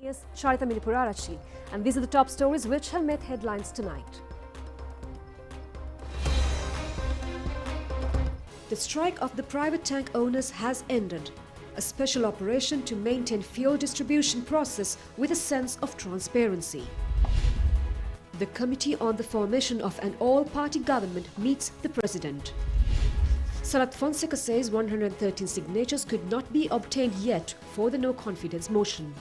Yes, Charita Minipurarachi, and these are the top stories which have made headlines tonight. The strike of the private tank owners has ended. A special operation to maintain fuel distribution process with a sense of transparency. The Committee on the Formation of an All-Party Government meets the President. Sarath Fonseca says 113 signatures could not be obtained yet for the no-confidence motion.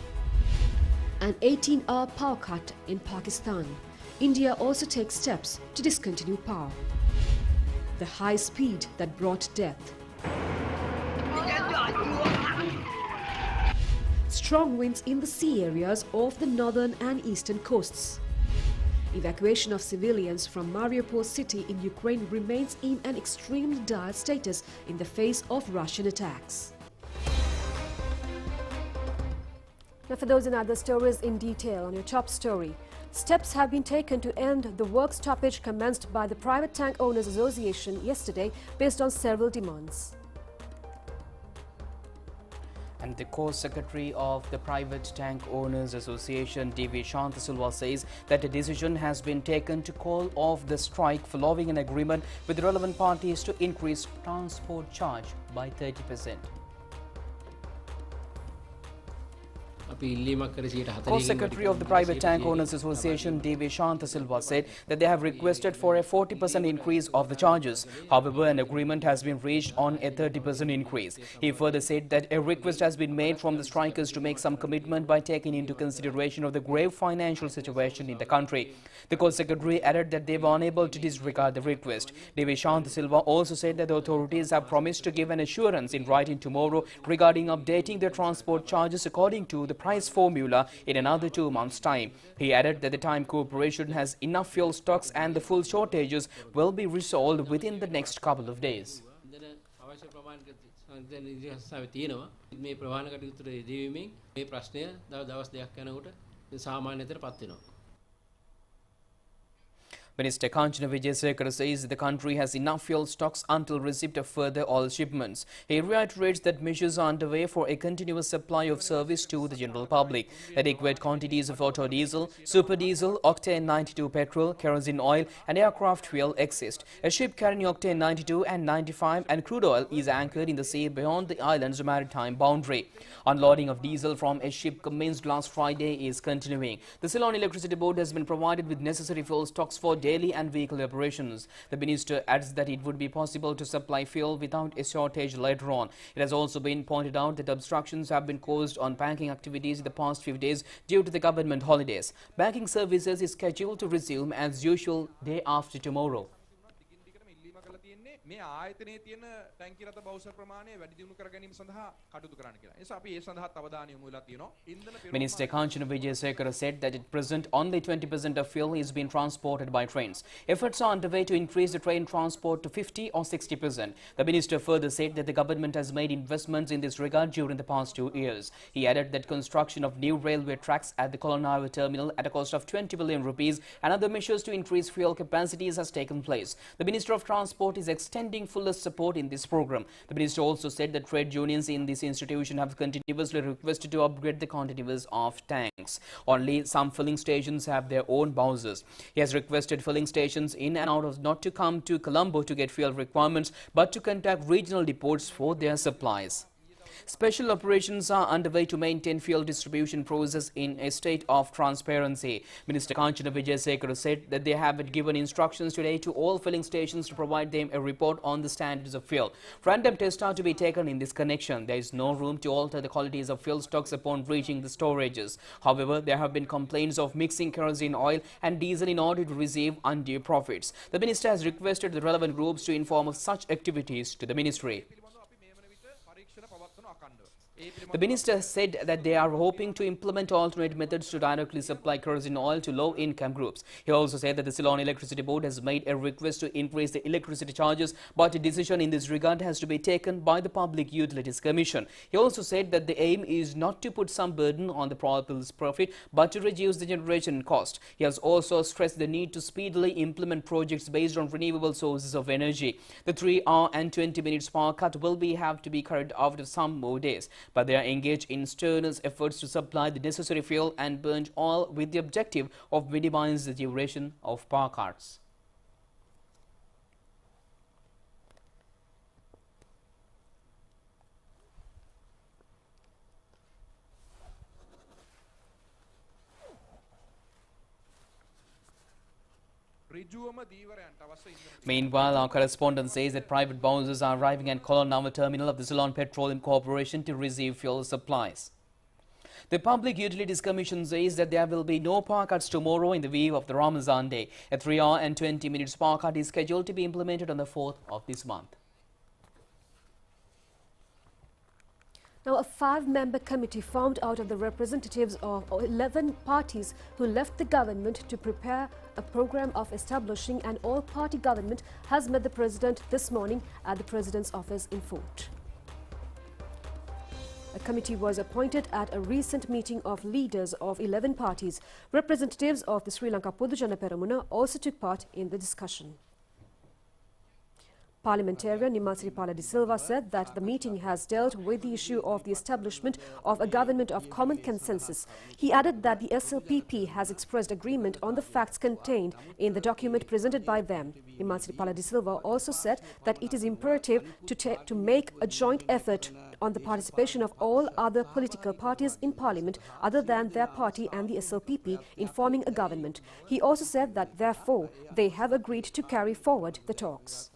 An 18-hour power cut in Pakistan. India also takes steps to discontinue power. The high speed that brought death. Strong winds in the sea areas of the northern and eastern coasts. Evacuation of civilians from Mariupol city in Ukraine remains in an extremely dire status in the face of Russian attacks. Now for those and other stories in detail on your top story. Steps have been taken to end the work stoppage commenced by the Private Tank Owners Association yesterday based on several demands. And the co-secretary of the Private Tank Owners Association, D.V. Shantasilva, says that a decision has been taken to call off the strike following an agreement with the relevant parties to increase transport charge by 30%. Co-secretary of the Private Tank Owners Association, D.V. Shantasilva, said that they have requested for a 40% increase of the charges. However, an agreement has been reached on a 30% increase. He further said that a request has been made from the strikers to make some commitment by taking into consideration of the grave financial situation in the country. The co-secretary added that they were unable to disregard the request. D.V. Shantasilva also said that the authorities have promised to give an assurance in writing tomorrow regarding updating their transport charges according to the price formula in another 2 months' time. He added that the time corporation has enough fuel stocks and the full shortages will be resolved within the next couple of days. Minister Kanchana Wijesekara says the country has enough fuel stocks until receipt of further oil shipments. He reiterates that measures are underway for a continuous supply of service to the general public. Adequate quantities of auto diesel, super diesel, octane 92 petrol, kerosene oil and aircraft fuel exist. A ship carrying octane 92 and 95 and crude oil is anchored in the sea beyond the island's maritime boundary. Unloading of diesel from a ship commenced last Friday is continuing. The Ceylon Electricity Board has been provided with necessary fuel stocks for daily and vehicle operations. The minister adds that it would be possible to supply fuel without a shortage later on. It has also been pointed out that obstructions have been caused on banking activities in the past few days due to the government holidays. Banking services is scheduled to resume as usual day after tomorrow. මේ ආයතනයේ තියෙන ටැංකි රථ බහුසර ප්‍රමාණය වැඩි දියුණු කර ගැනීම සඳහා කටයුතු කරන්න කියලා. ඒ නිසා අපි ඒ සඳහා අවධානය යොමු වෙලා තියෙනවා. Minister Kanchana Wijesekara said that at present only 20% of fuel is being transported by trains. Efforts are underway to increase the train transport to 50 or 60%. The minister further said that the government has made investments in this regard during the past 2 years. He added that construction of new railway tracks at the Colonaro terminal at a cost of 20 billion rupees and other measures to increase fuel capacities has taken place. The Minister of Transport is extending fullest support in this program. The minister also said that trade unions in this institution have continuously requested to upgrade the containers of tanks. Only some filling stations have their own bowsers. He has requested filling stations in and out of not to come to Colombo to get fuel requirements but to contact regional depots for their supplies. Special operations are underway to maintain fuel distribution process in a state of transparency. Minister Kanchana Wijesekara said that they have given instructions today to all filling stations to provide them a report on the standards of fuel. Random tests are to be taken in this connection. There is no room to alter the qualities of fuel stocks upon reaching the storages. However, there have been complaints of mixing kerosene oil and diesel in order to receive undue profits. The minister has requested the relevant groups to inform of such activities to the ministry. The minister said that they are hoping to implement alternate methods to directly supply kerosene oil to low-income groups. He also said that the Ceylon Electricity Board has made a request to increase the electricity charges, but a decision in this regard has to be taken by the Public Utilities Commission. He also said that the aim is not to put some burden on the people's profit, but to reduce the generation cost. He has also stressed the need to speedily implement projects based on renewable sources of energy. The 3 hour and 20 minutes power cut will have to be carried out of some more days. but they are engaged in strenuous efforts to supply the necessary fuel and burn oil with the objective of minimizing the duration of power cuts. Meanwhile, our correspondent says that private bouncers are arriving at Kolonnawa terminal of the Ceylon Petroleum Corporation to receive fuel supplies. The Public Utilities Commission says that there will be no power cuts tomorrow in the view of the Ramazan day. A 3-hour and 20 minutes power cut is scheduled to be implemented on the 4th of this month. Now, a 5-member committee formed out of the representatives of 11 parties who left the government to prepare a program of establishing an all-party government has met the president this morning at the president's office in Fort. A committee was appointed at a recent meeting of leaders of 11 parties. Representatives of the Sri Lanka Podujana Peramuna also took part in the discussion. Parliamentarian Nimasiripala de Silva said that the meeting has dealt with the issue of the establishment of a government of common consensus. He added that the SLPP has expressed agreement on the facts contained in the document presented by them. Nimasiripala de Silva also said that it is imperative to make a joint effort on the participation of all other political parties in parliament other than their party and the SLPP in forming a government. He also said that therefore they have agreed to carry forward the talks.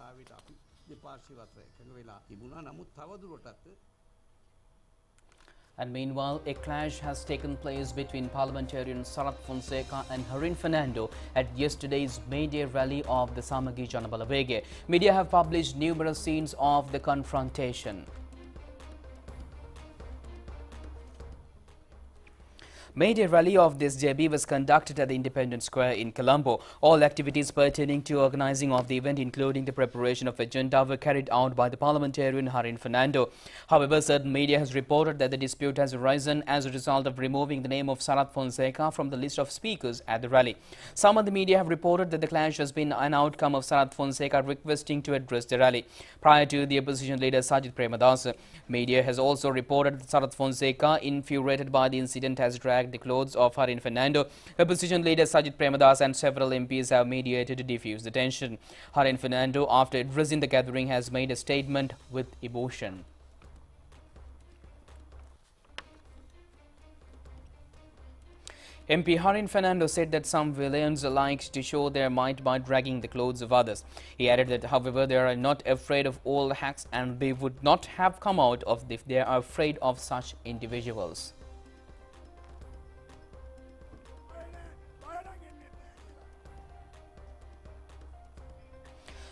And meanwhile, a clash has taken place between parliamentarian Sarath Fonseca and Harin Fernando at yesterday's May Day rally of the Samagi Janabalawege. Media have published numerous scenes of the confrontation. May Day rally of this JB was conducted at the Independence Square in Colombo. All activities pertaining to organising of the event, including the preparation of agenda, were carried out by the parliamentarian Harin Fernando. However, certain media has reported that the dispute has arisen as a result of removing the name of Sarath Fonseca from the list of speakers at the rally. Some of the media have reported that the clash has been an outcome of Sarath Fonseca requesting to address the rally. Prior to the opposition leader Sajid Premadasa, media has also reported that Sarath Fonseca, infuriated by the incident, has dragged the clothes of Harin Fernando. Opposition leader Sajid Premadasa and several MPs have mediated to defuse the tension. Harin Fernando, after addressing the gathering, has made a statement with emotion. MP Harin Fernando said that some villains like to show their might by dragging the clothes of others. He added that, however, they are not afraid of all hacks and they would not have come out of if they are afraid of such individuals.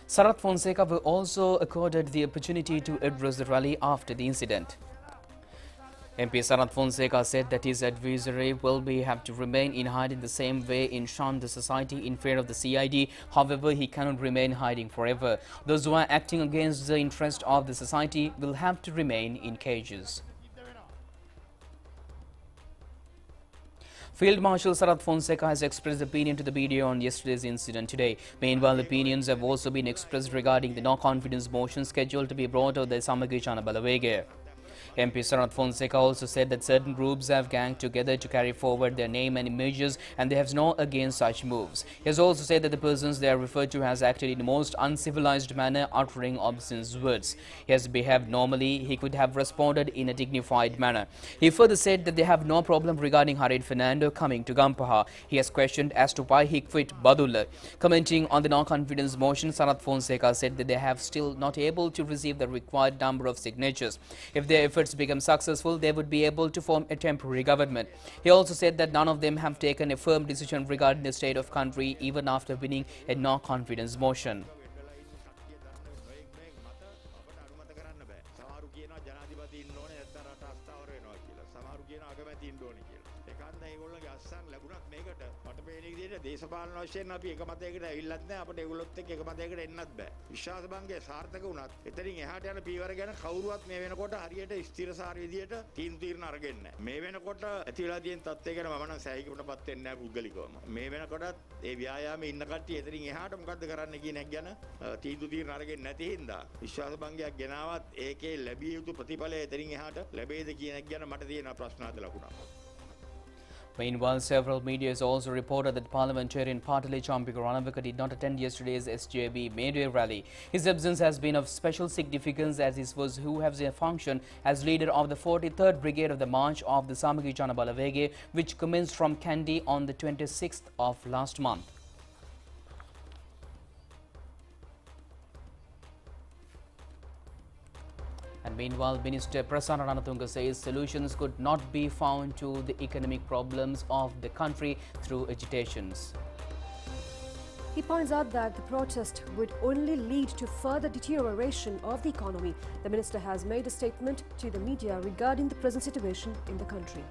Sarath Fonseca was also accorded the opportunity to address the rally after the incident. MP Sarath Fonseca said that his adversary will have to remain in hiding the same way in shun the society in fear of the CID. However, he cannot remain hiding forever. Those who are acting against the interest of the society will have to remain in cages. Field Marshal Sarath Fonseca has expressed opinion to the media on yesterday's incident today. Meanwhile, opinions have also been expressed regarding the no-confidence motion scheduled to be brought to the Samagi Janabalawege. MP Sarath Fonseca also said that certain groups have ganged together to carry forward their name and images and they have no against such moves. He has also said that the persons they are referred to has acted in the most uncivilized manner, uttering obscene words. He has behaved normally. He could have responded in a dignified manner. He further said that they have no problem regarding Harin Fernando coming to Gampaha. He has questioned as to why he quit Badulla. Commenting on the no-confidence motion, Sarath Fonseca said that they have still not able to receive the required number of signatures. If their efforts become successful, they would be able to form a temporary government. He also said that none of them have taken a firm decision regarding the state of country even after winning a no-confidence motion. පේන විදිහට දේශපාලන වශයෙන් අපි එක මතයකට ඇවිල්ලත් නැහැ. අපිට ඒගොල්ලොත් එක්ක එක මතයකට එන්නත් බෑ. විශ්වාස භංගය සාර්ථක වුණත් එතනින් එහාට යන පීවර ගැන කවුරුවත් මේ වෙනකොට හරියට ස්ථිරසාර විදිහට තීන්දුව අරගෙන නැහැ. මේ වෙනකොට ඇති වෙලා තියෙන තත්ත්වය ගැන මම නම් සෑහීමකටපත් වෙන්නේ නැහැ පුද්ගලිකවම. මේ වෙනකොටත් ඒ ව්‍යායාමයේ ඉන්න කට්ටිය එතනින් එහාට මොකද්ද කරන්න කියන එක ගැන තීන්දුව අරගෙන නැති හින්දා විශ්වාස භංගයක් ගෙනාවත් ඒකේ ලැබිය යුතු ප්‍රතිඵලය එතනින් එහාට ලැබෙයිද කියන එක ගැන මට තියෙන ප්‍රශ්නාර්ථ ලකුණක්. Meanwhile, several media has also reported that Parliamentarian Patali Champika Ranavika did not attend yesterday's SJB May Day rally. His absence has been of special significance as he was who has a function as leader of the 43rd Brigade of the March of the Samagi Chanabalavege, which commenced from Kandy on the 26th of last month. And meanwhile, Minister Prasanna Ranatunga says solutions could not be found to the economic problems of the country through agitations. He points out that the protest would only lead to further deterioration of the economy. The minister has made a statement to the media regarding the present situation in the country.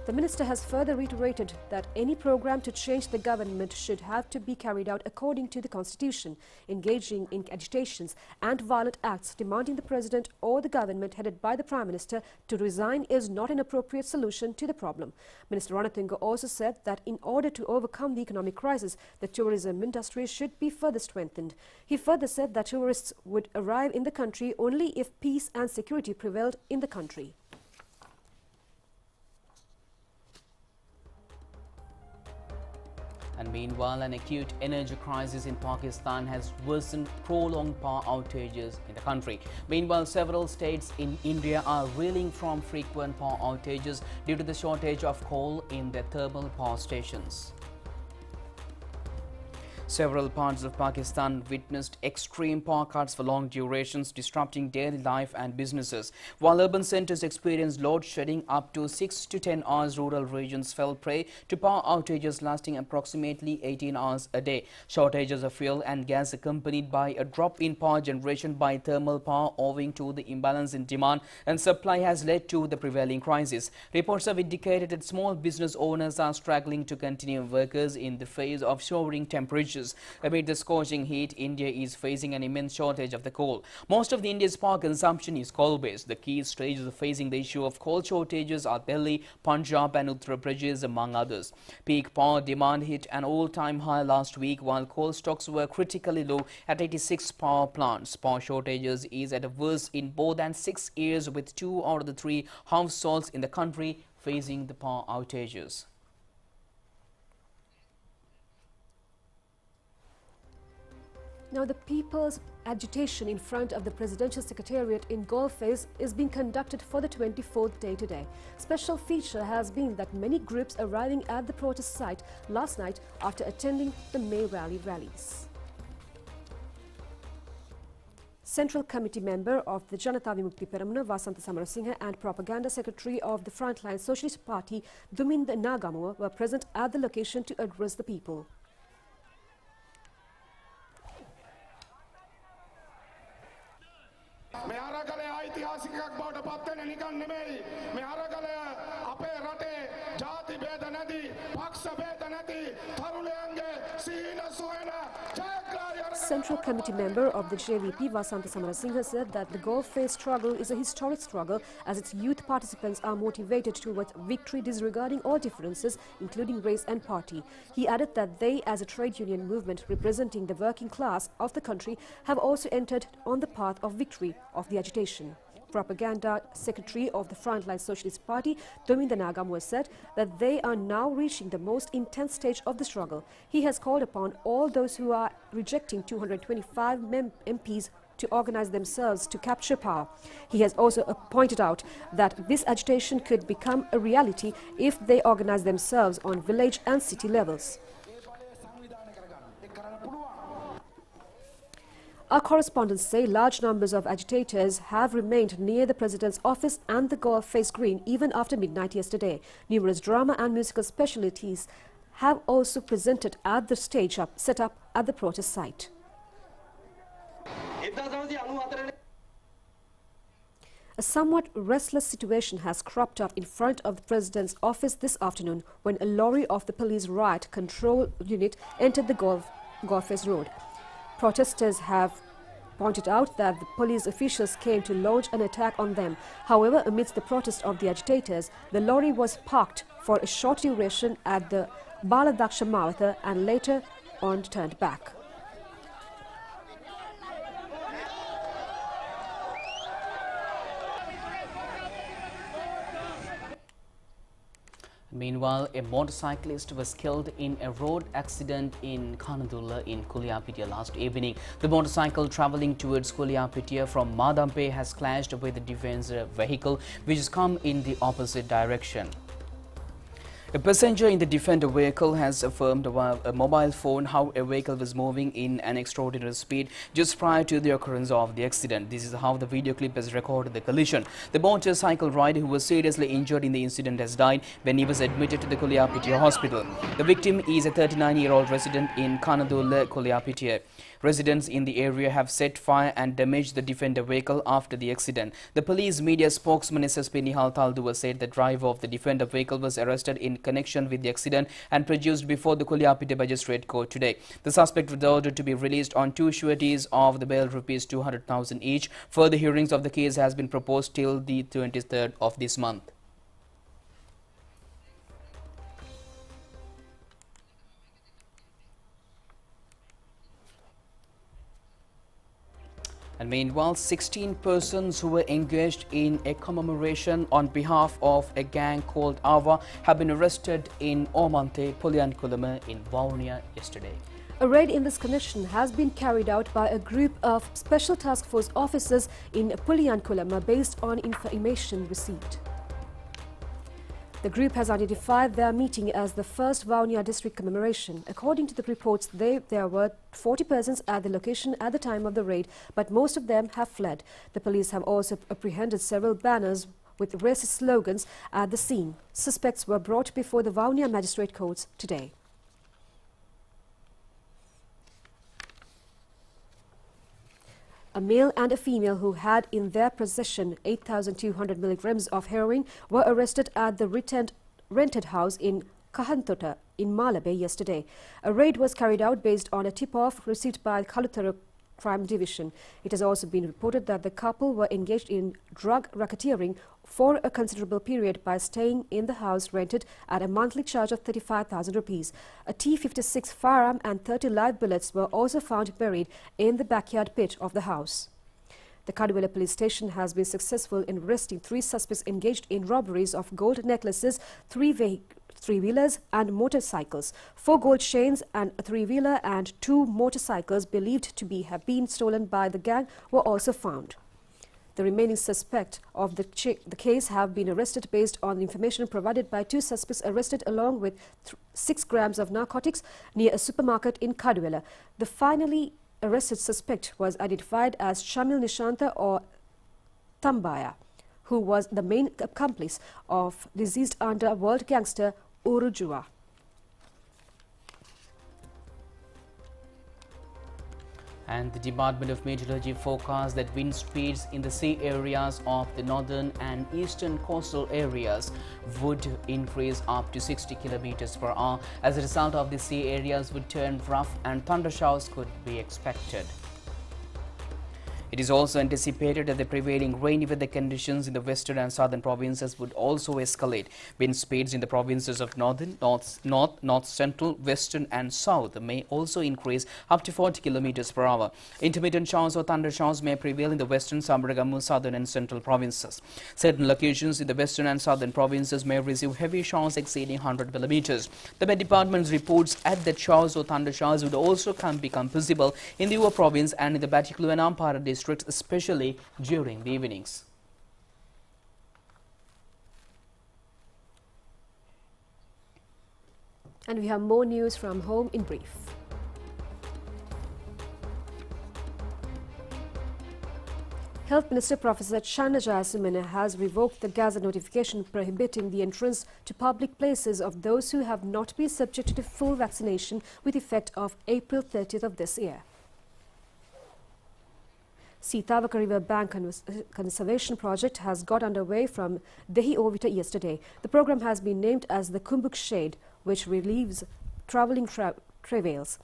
The minister has further reiterated that any program to change the government should have to be carried out according to the constitution. Engaging in agitations and violent acts demanding the president or the government headed by the prime minister to resign is not an appropriate solution to the problem. Minister Ranatunga also said that in order to overcome the economic crisis, the tourism industry should be further strengthened. He further said that tourists would arrive in the country only if peace and security prevailed in the country. And meanwhile, an acute energy crisis in Pakistan has worsened prolonged power outages in the country. Meanwhile, several states in India are reeling from frequent power outages due to the shortage of coal in their thermal power stations. Several parts of Pakistan witnessed extreme power cuts for long durations, disrupting daily life and businesses. While urban centres experienced load shedding, up to 6 to 10 hours, rural regions fell prey to power outages lasting approximately 18 hours a day. Shortages of fuel and gas accompanied by a drop in power generation by thermal power owing to the imbalance in demand and supply has led to the prevailing crisis. Reports have indicated that small business owners are struggling to continue workers in the face of soaring temperatures. Amid the scorching heat, India is facing an immense shortage of the coal. Most of India's power consumption is coal-based. The key states facing the issue of coal shortages are Delhi, Punjab and Uttar Pradesh, among others. Peak power demand hit an all-time high last week, while coal stocks were critically low at 86 power plants. Power shortages is at a worst in more than 6 years, with 2 out of the 3 households in the country facing the power outages. Now, the people's agitation in front of the Presidential Secretariat in Golface is being conducted for the 24th day today. Special feature has been that many groups arriving at the protest site last night after attending the May rallies. Central Committee member of the Janata Vimukti Peramuna, Vasanta Samarasinghe, and Propaganda Secretary of the Frontline Socialist Party, Duminda Nagamua, were present at the location to address the people. Central Committee member of the JVP, Vasanta Samarasinghe, said that the Golface struggle is a historic struggle as its youth participants are motivated towards victory disregarding all differences, including race and party. He added that they, as a trade union movement representing the working class of the country, have also entered on the path of victory of the agitation. Propaganda Secretary of the Frontline Socialist Party, Dominda Nagamwa, said that they are now reaching the most intense stage of the struggle. He has called upon all those who are rejecting 225 MPs to organize themselves to capture power. He has also pointed out that this agitation could become a reality if they organize themselves on village and city levels. Our correspondents say large numbers of agitators have remained near the President's office and the Golface Green even after midnight yesterday. Numerous drama and musical specialties have also presented at the stage set up at the protest site. A somewhat restless situation has cropped up in front of the President's office this afternoon when a lorry of the police riot control unit entered the Golfes Road. Protesters have pointed out that the police officials came to launch an attack on them. However, amidst the protest of the agitators, the lorry was parked for a short duration at the Baladaksha Mawatha and later on turned back. Meanwhile, a motorcyclist was killed in a road accident in Kanadulla in Kuliapitia last evening. The motorcycle travelling towards Kuliapitia from Madampe has clashed with the defense vehicle which has come in the opposite direction. A passenger in the defender vehicle has affirmed via a mobile phone how a vehicle was moving in an extraordinary speed just prior to the occurrence of the accident. This is how the video clip has recorded the collision. The motorcycle rider who was seriously injured in the incident has died when he was admitted to the Kuliapitia hospital. The victim is a 39-year-old resident in Kanadulla, Kuliapitia. Residents in the area have set fire and damaged the defender vehicle after the accident. The police media spokesman SSP Nihal Taldua said the driver of the defender vehicle was arrested in connection with the accident and produced before the Kuliapitia Magistrate Court today. The suspect was ordered to be released on 2 sureties of the bail rupees 200,000 each. Further hearings of the case has been proposed till the 23rd of this month. And meanwhile, 16 persons who were engaged in a commemoration on behalf of a gang called Ava have been arrested in Omante, Pulyankulama in Vaunia yesterday. A raid in this connection has been carried out by a group of Special Task Force officers in Pulyankulama based on information received. The group has identified their meeting as the first Vaunia district commemoration. According to the reports, there were 40 persons at the location at the time of the raid, but most of them have fled. The police have also apprehended several banners with racist slogans at the scene. Suspects were brought before the Vaunia magistrate courts today. A male and a female who had in their possession 8,200 milligrams of heroin were arrested at the rented house in Kahantota in Malabe yesterday. A raid was carried out based on a tip-off received by Kalutara Crime Division. It has also been reported that the couple were engaged in drug racketeering for a considerable period by staying in the house rented at a monthly charge of 35,000 rupees. A T-56 firearm and 30 live bullets were also found buried in the backyard pit of the house. The Kaduvela police station has been successful in arresting 3 suspects engaged in robberies of gold necklaces, 3-wheelers and motorcycles. 4 gold chains and a 3-wheeler and 2 motorcycles believed to have been stolen by the gang were also found. The remaining suspects of the case have been arrested based on information provided by 2 suspects arrested along with 6 grams of narcotics near a supermarket in Kaduvela. The finally arrested suspect was identified as Shamil Nishanta or Tambaya, who was the main accomplice of deceased underworld gangster Urujua. And the Department of Meteorology forecasts that wind speeds in the sea areas of the northern and eastern coastal areas would increase up to 60 kilometers per hour. As a result of the sea areas would turn rough and thunder showers could be expected. It is also anticipated that the prevailing rainy weather conditions in the western and southern provinces would also escalate. Wind speeds in the provinces of northern, north central, western and south may also increase up to 40 kilometers per hour. Intermittent showers or thunder showers may prevail in the western, Sambaragamu, southern and central provinces. Certain locations in the western and southern provinces may receive heavy showers exceeding 100 millimeters. The Met Department reports add that showers or thunder showers would also become visible in the Uva province and in the Batticaloa and Ampara districts, especially during the evenings. And we have more news from home in brief. Health Minister Professor Chandrajaya Sumana has revoked the Gazette notification prohibiting the entrance to public places of those who have not been subjected to full vaccination with effect of April 30th of this year. Sitavaka River Bank Conservation Project has got underway from Dehi Ovita yesterday. The program has been named as the Kumbuk Shade, which relieves travelling travails.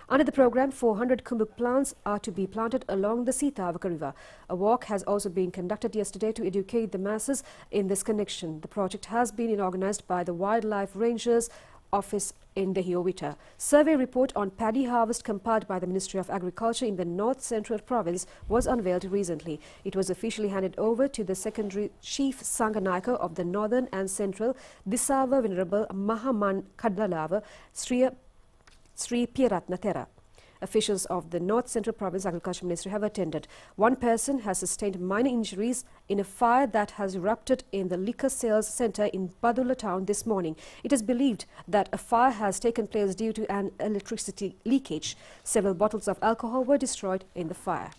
Under the program, 400 kumbuk plants are to be planted along the Sitavaka River. A walk has also been conducted yesterday to educate the masses in this connection. The project has been organised by the Wildlife Rangers Office in Dehi Ovita. Survey report on paddy harvest compiled by the Ministry of Agriculture in the North Central Province was unveiled recently. It was officially handed over to the Secondary Chief Sanganayaka of the Northern and Central Disava Venerable Mahaman Kadlalava Sri Piyaratna Thera. Officials of the North Central Province Agriculture Ministry have attended. One person has sustained minor injuries in a fire that has erupted in the liquor sales centre in Badula town this morning. It is believed that a fire has taken place due to an electricity leakage. Several bottles of alcohol were destroyed in the fire.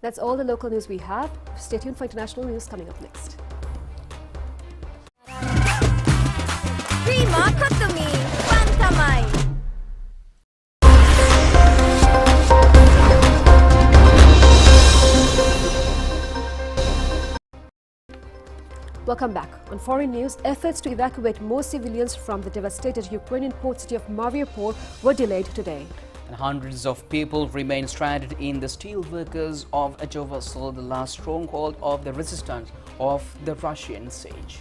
That's all the local news we have. Stay tuned for international news coming up next. Prima Kotumi, Pantamay. Welcome back. On foreign news, efforts to evacuate more civilians from the devastated Ukrainian port city of Mariupol were delayed today. And hundreds of people remain stranded in the steel workers of Azovstal, the last stronghold of the resistance of the Russian siege.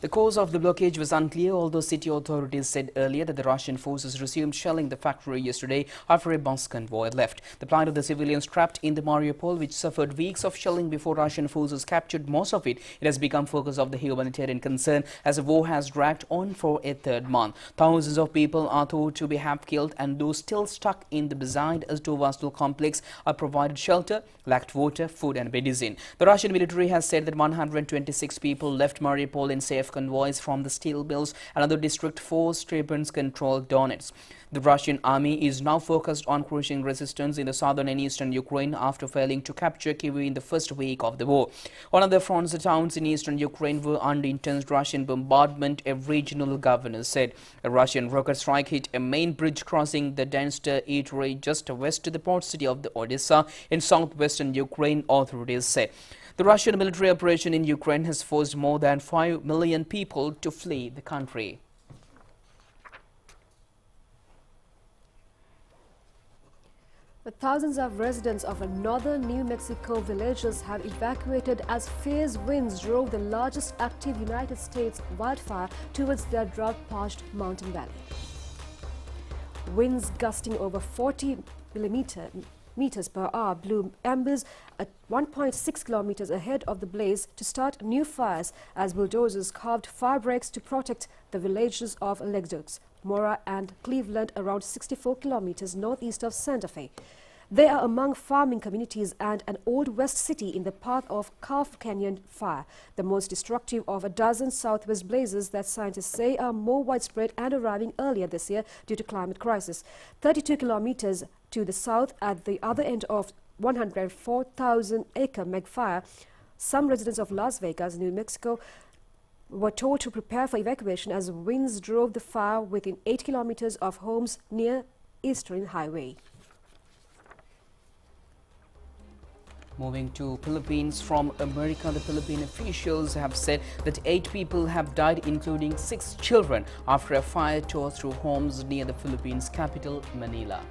The cause of the blockage was unclear, although city authorities said earlier that the Russian forces resumed shelling the factory yesterday after a bus convoy left. The plight of the civilians trapped in the Mariupol, which suffered weeks of shelling before Russian forces captured most of it, has become focus of the humanitarian concern as the war has dragged on for a third month. Thousands of people are thought to be half killed, and those still stuck in the besieged Azovstal complex are provided shelter, lacked water, food and medicine. The Russian military has said that 126 people left Mariupol in safe convoys from the steel mills and other district force Trebansk-controlled Donetsk. The Russian army is now focused on crushing resistance in the southern and eastern Ukraine after failing to capture Kyiv in the first week of the war. On other fronts, the towns in eastern Ukraine were under intense Russian bombardment, a regional governor said. A Russian rocket strike hit a main bridge crossing the Dnestr estuary just west of the port city of the Odessa in southwestern Ukraine, authorities said. The Russian military operation in Ukraine has forced more than 5 million people to flee the country. But thousands of residents of northern New Mexico villages have evacuated as fierce winds drove the largest active United States wildfire towards their drought-parched mountain valley. Winds gusting over 40 meters per hour blew embers at 1.6 kilometers ahead of the blaze to start new fires as bulldozers carved fire breaks to protect the villages of Lex, Mora and Cleveland, around 64 kilometers northeast of Santa Fe. They are among farming communities and an old west city in the path of Calf Canyon fire, the most destructive of a dozen southwest blazes that scientists say are more widespread and arriving earlier this year due to climate crisis. 32 kilometers to the south at the other end of 104,000-acre megafire, some residents of Las Vegas, New Mexico, were told to prepare for evacuation as winds drove the fire within 8 kilometers of homes near Eastern Highway. Moving to Philippines from America, the Philippine officials have said that 8 people have died, including 6 children, after a fire tore through homes near the Philippines' capital, Manila.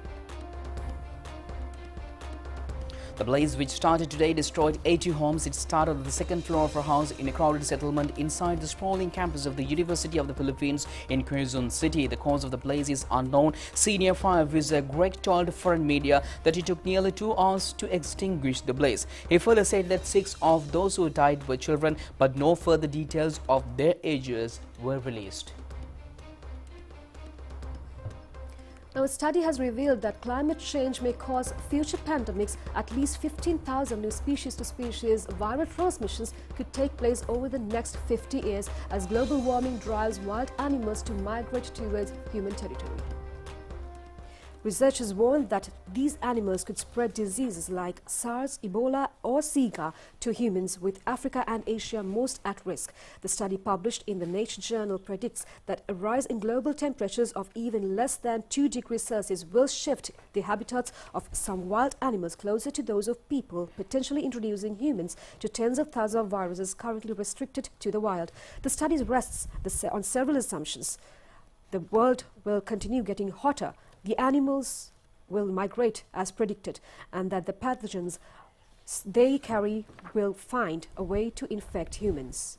The blaze, which started today, destroyed 80 homes. It started on the second floor of a house in a crowded settlement inside the sprawling campus of the University of the Philippines in Quezon City. The cause of the blaze is unknown. Senior fire officer Greg told foreign media that it took nearly 2 hours to extinguish the blaze. He further said that 6 of those who died were children, but no further details of their ages were released. Now, a study has revealed that climate change may cause future pandemics. At least 15,000 new species-to-species viral transmissions could take place over the next 50 years as global warming drives wild animals to migrate towards human territory. Researchers warned that these animals could spread diseases like SARS, Ebola or Zika to humans, with Africa and Asia most at risk. The study published in the Nature journal predicts that a rise in global temperatures of even less than 2 degrees Celsius will shift the habitats of some wild animals closer to those of people, potentially introducing humans to tens of thousands of viruses currently restricted to the wild. The study rests on several assumptions. The world will continue getting hotter, the animals will migrate as predicted, and that the pathogens they carry will find a way to infect humans.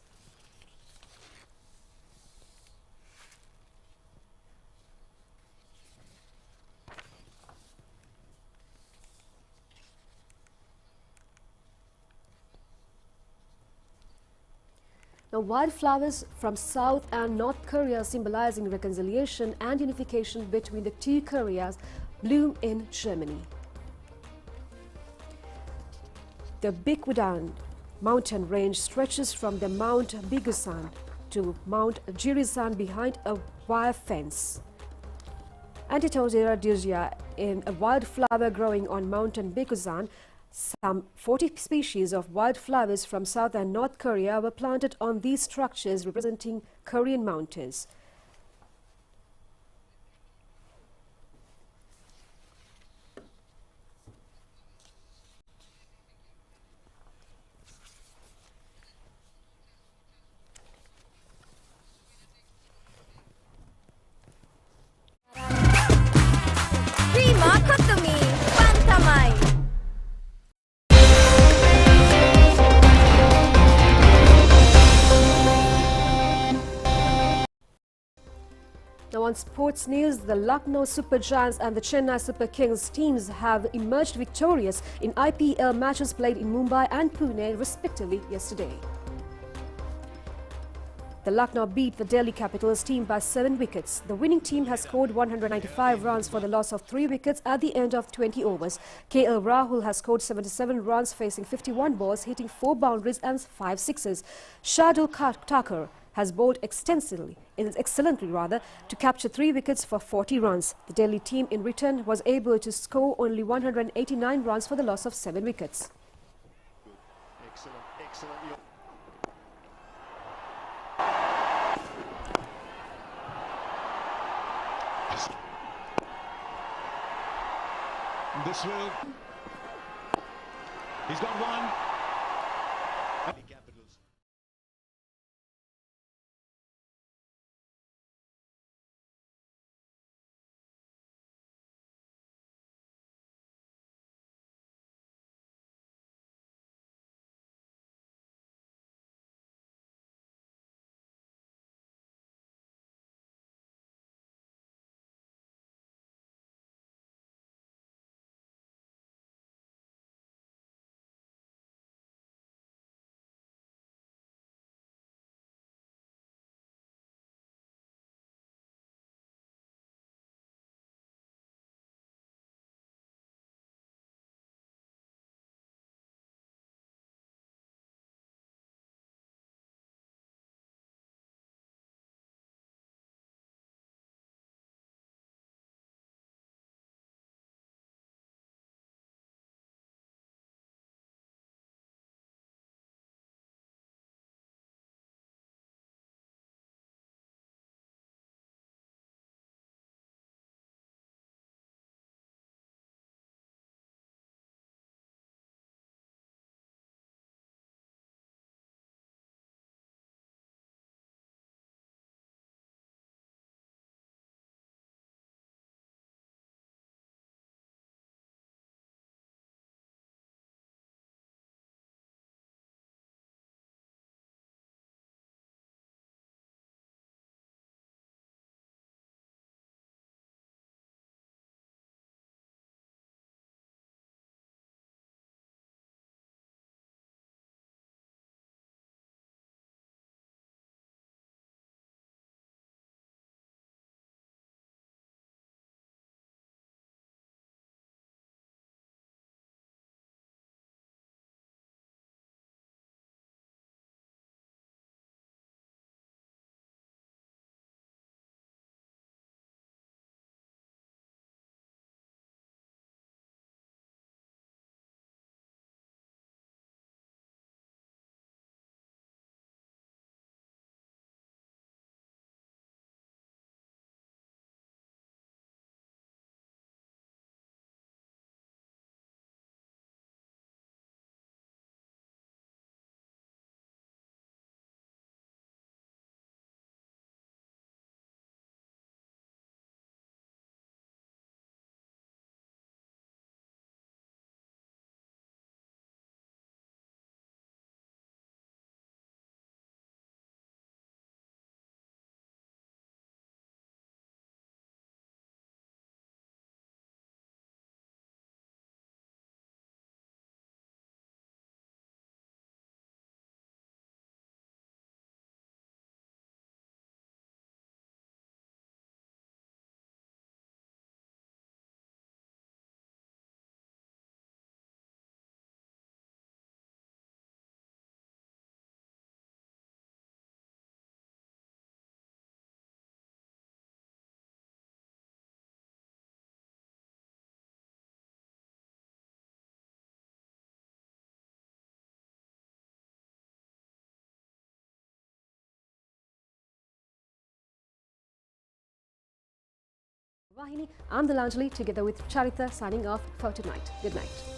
Now, wildflowers from South and North Korea, symbolizing reconciliation and unification between the two Koreas, bloom in Germany. The Bikudan mountain range stretches from the Mount Bigusan to Mount Jirisan behind a wire fence. Antitodera dirgia, in a wildflower growing on Mountain Bikusan, some 40 species of wildflowers from South and North Korea were planted on these structures representing Korean mountains. Prima Kotumi, Pantamay. Now on sports news, the Lucknow Super Giants and the Chennai Super Kings teams have emerged victorious in IPL matches played in Mumbai and Pune respectively yesterday. The Lucknow beat the Delhi Capitals team by 7 wickets. The winning team has scored 195 runs for the loss of 3 wickets at the end of 20 overs. KL Rahul has scored 77 runs facing 51 balls, hitting 4 boundaries and 5 sixes. Shardul Thakur has bowled excellently to capture 3 wickets for 40 runs. The Delhi team in return was able to score only 189 runs for the loss of 7 wickets. Excellent. This will... He's got one. Vahini, I'm Delanjali together with Charitha signing off for tonight. Good night.